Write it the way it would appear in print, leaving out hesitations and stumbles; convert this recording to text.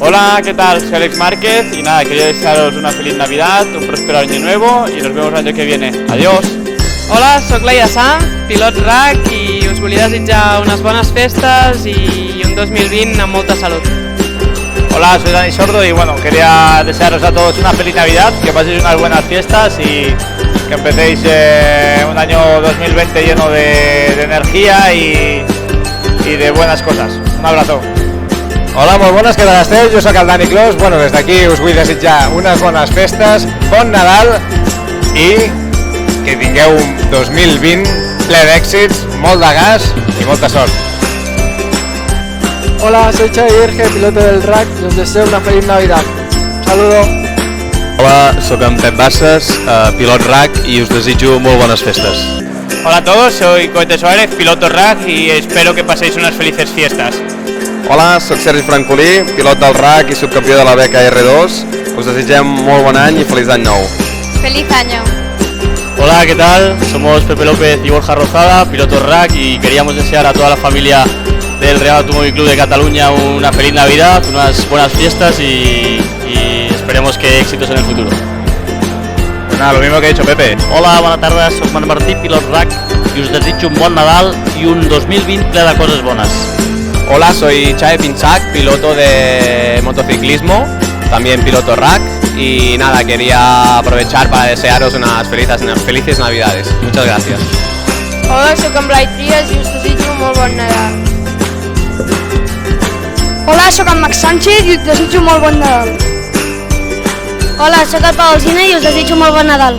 Hola, ¿qué tal? Soy Alex Márquez y nada, quería desearos una feliz Navidad, un próspero año nuevo y nos vemos el año que viene. Adiós! Hola, soc Laia Sam, pilot RAC, i us volia desitjar unes bones festes i un 2020 amb molta salut. Hola, soy Dani Sordo y bueno, quería desearos a todos una feliz Navidad, que paséis unas buenas fiestas y que empecéis un año 2020 lleno de energía y de buenas cosas. Un abrazo. Hola, molt bones, què tal esteu? Jo soc el Dani Clos. Bueno, des d'aquí us vull desitjar unes bones festes, bon Nadal i que tingueu un 2020 ple d'èxits, molt de gas i molta sort. Hola, soy Xavi Virge, piloto del RAC, y os deseo una feliz Navidad. Un saludo. Hola, soc en Pep Bassas, pilot RAC, i us desitjo molt bones festes. Hola a todos, soy Cohete Suárez, piloto RAC y espero que paséis unas felices fiestas. Hola, soc Sergi Francolí, pilot del RAC i subcampió de la beca R2. Us desitgem molt bon any i feliç any nou. ¡Feliz año! Hola, ¿qué tal? Somos Pepe López y Borja Rozada, pilotos RAC, y queríamos desear a toda la familia del Real Automóvil Club de Cataluña una feliz Navidad, unas buenas fiestas y esperemos que éxitos en el futuro. Pues nada, lo mismo que ha dicho Pepe. Hola, bona tarda, soc Manel Martí, pilot RAC, i us desitjo un bon Nadal i un 2020 ple de coses bones. Hola, soy Xavi Pinchac, piloto de motociclismo, también piloto RAC, y nada, quería aprovechar para desearos unas felices Navidades. Muchas gracias. Hola, soc en Blai Trias i us desitjo un molt bon Nadal. Hola, soc en Max Sánchez i us desitjo un molt bon Nadal. Hola, soc el Pau Alsina i us desitjo un molt bon Nadal.